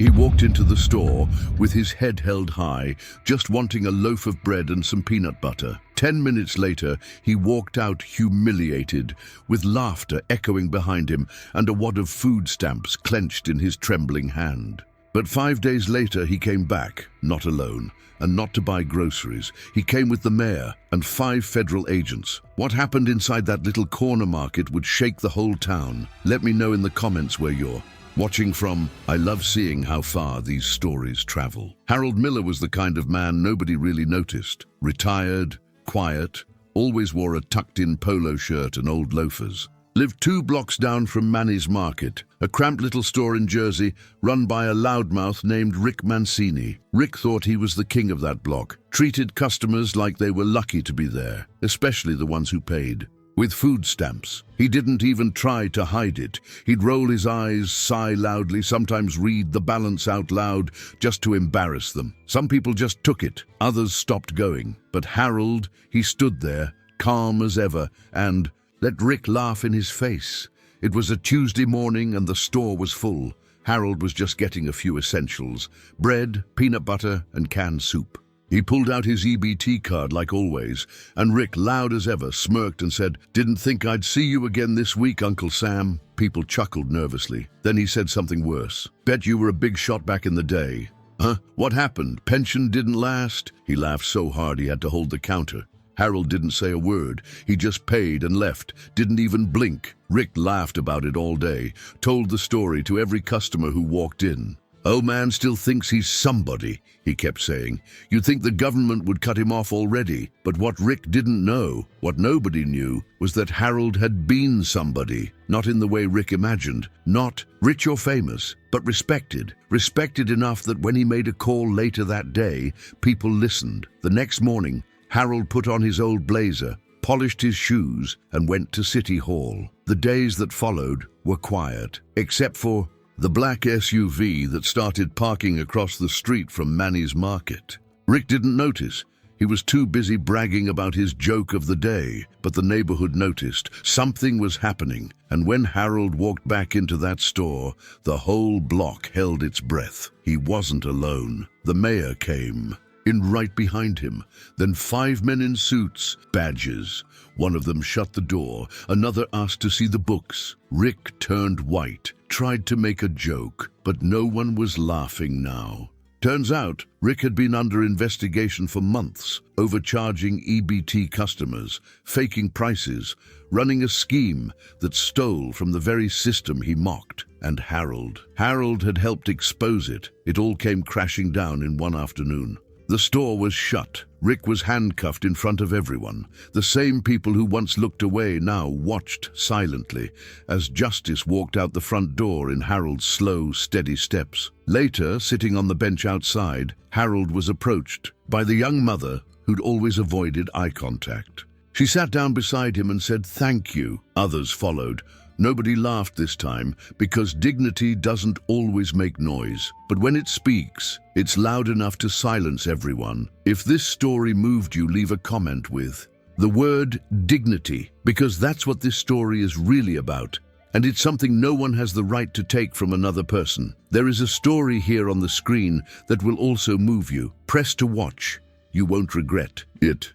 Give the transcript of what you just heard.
He walked into the store with his head held high, just wanting a loaf of bread and some peanut butter. 10 minutes later, he walked out humiliated, with laughter echoing behind him and a wad of food stamps clenched in his trembling hand. But 5 days later, he came back, not alone, and not to buy groceries. He came with the mayor and 5 federal agents. What happened inside that little corner market would shake the whole town. Let me know in the comments where you're watching from. I love seeing how far these stories travel. Harold Miller was the kind of man nobody really noticed. Retired, quiet, always wore a tucked-in polo shirt and old loafers. Lived 2 blocks down from Manny's Market, a cramped little store in Jersey run by a loudmouth named Rick Mancini. Rick thought he was the king of that block, treated customers like they were lucky to be there, especially the ones who paid. With food stamps, he didn't even try to hide it. He'd roll his eyes, sigh loudly, sometimes read the balance out loud just to embarrass them. Some people just took it, others stopped going. But Harold, he stood there, calm as ever, and let Rick laugh in his face. It was a Tuesday morning and the store was full. Harold was just getting a few essentials: bread, peanut butter, and canned soup. He pulled out his EBT card like always, and Rick, loud as ever, smirked and said, "Didn't think I'd see you again this week, Uncle Sam." People chuckled nervously. Then he said something worse. "Bet you were a big shot back in the day." "Huh? What happened? Pension didn't last?" He laughed so hard he had to hold the counter. Harold didn't say a word. He just paid and left, didn't even blink. Rick laughed about it all day, told the story to every customer who walked in. "Old man still thinks he's somebody," he kept saying. "You'd think the government would cut him off already." But what Rick didn't know, what nobody knew, was that Harold had been somebody. Not in the way Rick imagined. Not rich or famous, but respected. Respected enough that when he made a call later that day, people listened. The next morning, Harold put on his old blazer, polished his shoes, and went to City Hall. The days that followed were quiet, except for the black SUV that started parking across the street from Manny's Market. Rick didn't notice. He was too busy bragging about his joke of the day, but the neighborhood noticed. Something was happening, and when Harold walked back into that store, the whole block held its breath. He wasn't alone. The mayor came in right behind him, then 5 men in suits, badges. One of them shut the door, another asked to see the books. Rick turned white, tried to make a joke, but no one was laughing now. Turns out, Rick had been under investigation for months, overcharging EBT customers, faking prices, running a scheme that stole from the very system he mocked. And Harold had helped expose it. It all came crashing down in one afternoon. The store was shut. Rick was handcuffed in front of everyone. The same people who once looked away now watched silently as justice walked out the front door in Harold's slow, steady steps. Later, sitting on the bench outside, Harold was approached by the young mother who'd always avoided eye contact. She sat down beside him and said, "Thank you." Others followed. Nobody laughed this time, because dignity doesn't always make noise. But when it speaks, it's loud enough to silence everyone. If this story moved you, leave a comment with the word dignity, because that's what this story is really about. And it's something no one has the right to take from another person. There is a story here on the screen that will also move you. Press to watch. You won't regret it.